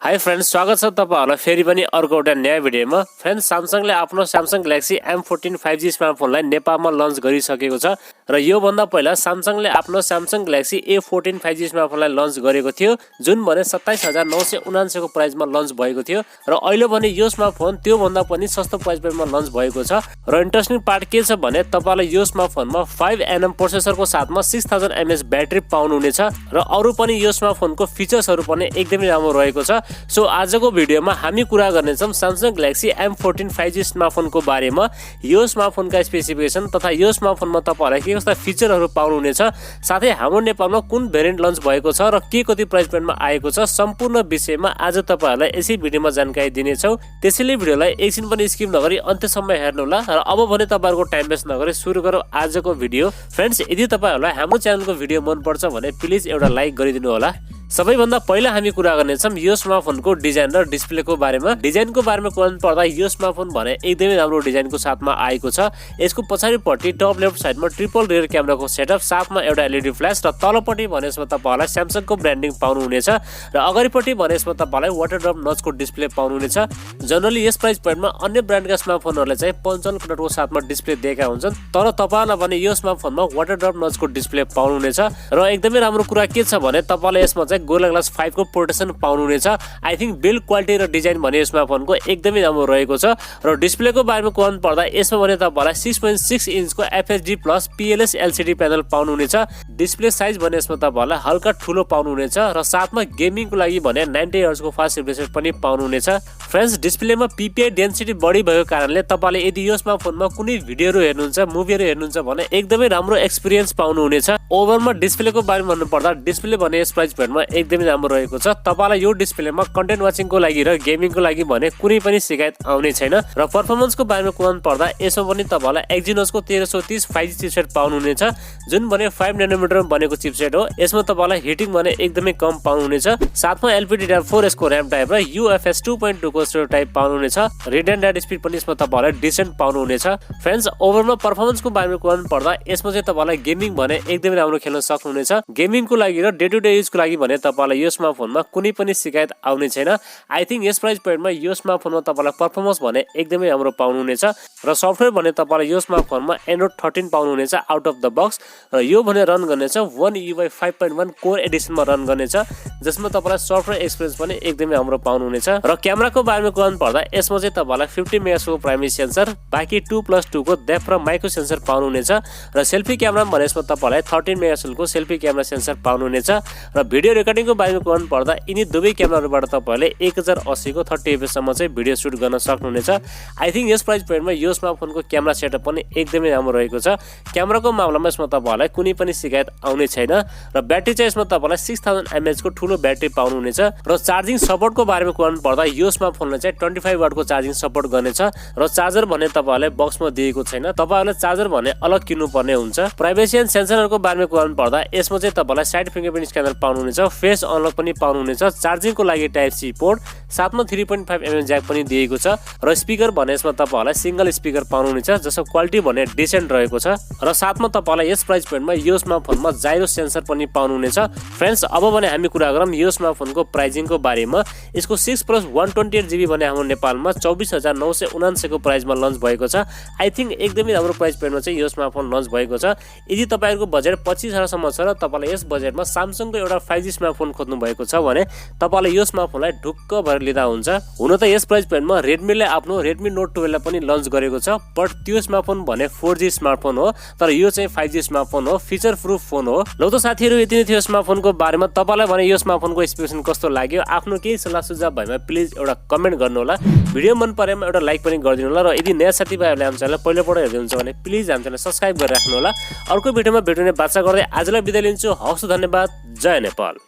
High friends, स्वागत छ तपाईहरुलाई फेरि पनि अर्को एउटा नयाँ भिडियोमा। फ्रेन्ड्स, स्यामसङले आफ्नो स्यामसङ ग्यालेक्सी M14 5G स्मार्टफोनलाई नेपालमा लन्च गरिसकेको छ र यो भन्दा पहिला स्यामसङले आफ्नो Samsung galaxy A14 5G स्मार्टफोनलाई lunch गरेको थियो, जुन भने 27999 को प्राइसमा लन्च भएको थियो र अहिले भने यो स्मार्टफोन त्यो भन्दा पनि सस्तो प्राइसमा लन्च भएको छ। र इन्ट्रेस्टिङ पार्ट के छ भने तपाईलाई यो स्मार्टफोनमा 5nm प्रोसेसरको साथमा 6000 mAh ब्याट्री पाउनुहुनेछ र अरु पनि यो स्मार्टफोनको फिचर्सहरु पनि एकदमै राम्रो रहेको छ। सो आजको भिडियोमा हामी कुरा गर्नेछौं स्यामसङ ग्यालेक्सी M14 5G स्मार्टफोनको बारेमा, यो स्मार्टफोनका स्पेसिफिकेसन तथा यो स्मार्टफोनमा तपाईहरुलाई के कस्ता फिचरहरु पाउनुहुनेछ, साथै हाम्रो नेपालमा कुन भेरिएन्ट लन्च भएको छ र के कति प्राइस पोइन्टमा आएको छ, सम्पूर्ण विषयमा आज तपाईहरुलाई यसै भिडियोमा जानकारी दिनेछौं। त्यसैले भिडियोलाई एकछिन पनि स्किप नगरी अन्त्यसम्म हेर्नु होला र अब भने तपाईहरुको टाइम वेस्ट नगरी सुरु गरौँ आजको भिडियो। फ्रेन्ड्स, यदि तपाईहरुलाई हाम्रो च्यानलको भिडियो मन पर्छ भने प्लिज एउटा लाइक गरिदिनु होला। सबैभन्दा पहिला हामी कुरा गर्नेछौं यो स्मार्टफोनको डिजाइन र डिस्प्लेको बारेमा। डिजाइनको बारेमा कुरा पर्दा यो स्मार्टफोन भने एकदमै राम्रो डिजाइनको साथमा आएको छ। यसको पछाडिपट्टि टप लेफ्ट साइडमा ट्रिपल रियर क्यामेराको सेटअप साथमा एउटा एलईडी फ्ल्याश र तलपट्टि भने यसमा तपाईहरुलाई स्यामसङको ब्रान्डिङ पाउनुहुनेछ र अगाडिपट्टि भने यसमा तपाईहरुलाई वाटर ड्रप नचको डिस्प्ले पाउनुहुनेछ। जनरली यस प्राइस पोइन्टमा अन्य ब्रान्डका स्मार्टफोनहरुले चाहिँ 55 कलरको साथमा डिस्प्ले दिएका हुन्छन्, तर तपाईहरुलाई भने यो स्मार्टफोनमा वाटर ड्रप नचको डिस्प्ले पाउनुहुनेछ र एकदमै राम्रो कुरा के छ भने तपाईले यसमा गोरिल्ला ग्लास 5 को प्रोटेक्सन पाउनुहुनेछ। आई थिंक बिल्ड क्वालिटी र डिजाइन भने यसमा फोनको एकदमै राम्रो रहेको छ। र डिस्प्लेको बारेमा कुरा पर्दा यसमा भने तपाईलाई 6.6 इन्चको FHD plus PLS LCD panel पाउनुहुनेछ। डिस्प्ले साइज भने यसमा तपाईलाई हल्का ठूलो पाउनुहुनेछ र साथमा गेमिङको लागि भने 90 हर्ट्ज को फास्ट रिफ्रेश पनि पाउनुहुनेछ। फ्रेन्ड्स, डिस्प्लेमा PPI डेन्सिटी बढी भएको कारणले तपाईले यदि यो स्मार्टफोनमा कुनै भिडियोहरु हेर्नुहुन्छ, मुभीहरु हेर्नुहुन्छ भने एकदमै राम्रो एक्सपीरियन्स पाउनुहुनेछ। ओभरअलमा डिस्प्लेको बारेमा भन्नु पर्दा डिस्प्ले भने यस प्राइस पोइन्टमा एकदमै राम्रो रहेको छ। तपाईलाई यो डिस्प्लेमा कन्टेन्ट वाचिङको लागि र गेमिङको लागि भने कुनै पनि शिकायत आउने छैन। र परफर्मेन्सको बारेमा कुरा पर्दा यसमा पनि तपाईलाई एक्जिनोसको 1330 5G चिपसेट पाउनुहुनेछ, जुन भने 5 नैनोमिटरमा बनेको चिपसेट हो। यसमा तपाईलाई हिटिङ भने एकदमै कम पाउनुहुनेछ। साथमा LPDDR4 को र्याम टाइप र UFS 2.2 को स्टोरेज टाइप पाउनुहुनेछ। रिड एन्ड राइट स्पिड पनि यसमा तपाईलाई डिसेन्ट पाउनुहुनेछ। फ्रेन्ड्स, ओभरअलमा परफर्मेन्सको बारेमा कुरा पर्दा यसमा चाहिँ तपाईलाई गेमिङ भने एकदमै राम्रो खेल्न सक्नुहुनेछ। गेमिङको लागि र डे टु डे युजको लागि भने तपाईलाई यो स्मार्टफोनमा कुनै पनि शिकायत आउने छैन। आई थिंक यस प्राइस पोइन्टमा यो स्मार्टफोनमा तपाईलाई परफर्मेन्स भने एकदमै राम्रो पाउनुहुनेछ र सफ्टवेयर भने तपाईलाई यो स्मार्टफोनमा एन्ड्रोइड 13 पाउनुहुनेछ आउट अफ द बक्स र यो भने रन गर्नेछ One UI 5.1 कोर एडिसनमा रन गर्नेछ, जसमा तपाईलाई सफ्टवेयर एक्सपिरियन्स पनि एकदमै राम्रो पाउनुहुनेछ। र क्यामेराको बारेमा कुरा पर्दा यसमा चाहिँ तपाईलाई 50 मेगापिक्सलको प्राइमेरी सेन्सर, बाकी 2+2 को डेप्थ र माइक्रो सेन्सर पाउनुहुनेछ र सेल्फी क्यामेरा भने यसमा तपाईलाई 13 मेगापिक्सलको सेल्फी क्यामेरा सेन्सर पाउनुहुनेछ। र भिडियो रेकर्डिङको बारेमा कुरा पर्दा यिनी दुवै क्यामेराहरुबाट तपाईले 1080 को 30 fps सम्म चाहिँ भिडियो सुट गर्न सक्नुहुनेछ। आई थिंक यस प्राइस पोइन्टमा यो स्मार्टफोनको क्यामेरा सेटअप पनि एकदमै राम्रो रहेको छ। क्यामेराको मामलामा यसमा तपाईलाई कुनै पनि शिकायत आउने छैन र ब्याट्री चाहिँ यसमा तपाईलाई 6000 mAh को ठूलो ब्याट्री पाउनुहुनेछ। र चार्जिङ सपोर्टको बारेमा कुरा पर्दा यो स्मार्टफोनले चाहिँ 25 वाट को चार्जिङ सपोर्ट गर्नेछ र चार्जर भने तपाईलाई बक्समा दिएको छैन, तपाईहरुले चार्जर भने अलग किन्नु पर्ने हुन्छ। प्राइभेसी एन्ड सेन्सरहरुको बारेमा कुरा पर्दा यसमा चाहिँ तपाईलाई साइड फिंगरप्रिन्ट स्क्यानर पाउनुहुनेछ, फेस अनलक पनि पाउनुहुनेछ, चार्जिङको लागि टाइप सी पोर्ट, साथमा 3.5mm ज्याक पनि दिएको छ र स्पिकर भने यसमा तपाईहरुलाई सिंगल स्पिकर पाउनुहुनेछ, जसको क्वालिटी भने डिसेन्ट रहेको छ। र साथमा तपाईलाई यस प्राइस पोइन्टमा यो स्मार्टफोनमा जाइरो सेन्सर पनि पाउनुहुनेछ। फ्रेन्ड्स, अब भने हामी कुरा गरौँ यो स्मार्टफोनको प्राइसिङको बारेमा। यसको 6+128GB भने हाम्रो नेपालमा 24999 को प्राइसमा लन्च भएको छ। आई थिंक एकदमै राम्रो प्राइस पोइन्टमा चाहिँ यो स्मार्टफोन लन्च भएको छ। यदि तपाईहरुको बजेट 25000 सम्म छ र तपाईलाई यस बजेटमा स्यामसङको एउटा 5G स्मार्टफोन खोज्नु भएको छ भने तपाईले यो स्मार्टफोनलाई ढुक्क भएर लिँदा हुन्छ। हुन त यस प्राइस पोइन्टमा रेडमीले आफ्नो Redmi Note 12 लाई पनि लन्च गरेको छ, बट त्यो स्मार्टफोन भने 4G स्मार्टफोन हो, तर यो चाहिँ 5G स्मार्टफोन हो, फिचर प्रुफ फोन हो। ल त साथीहरु, यति नै थियो स्मार्टफोनको बारेमा। तपाईलाई भने यो स्मार्टफोनको स्पेसिफिकेसन कस्तो लाग्यो, आफ्नो केही सल्लाह सुझाव भएमा प्लिज एउटा कमेन्ट गर्नु होला। भिडियो मन परेमा एउटा लाइक पनि गरिदिनु होला र यदि नयाँ साथीभाइहरुले हाम्रो च्यानल पहिलोपल्ट हेर्दै हुनुहुन्छ भने प्लिज हाम्रो च्यानल सब्स्क्राइब गरिराख्नु होला। अर्को भिडियोमा भेट्ने बाचा गर्दै आजलाई बिदा लिन्छु। हवस्, धन्यवाद। जय नेपाल।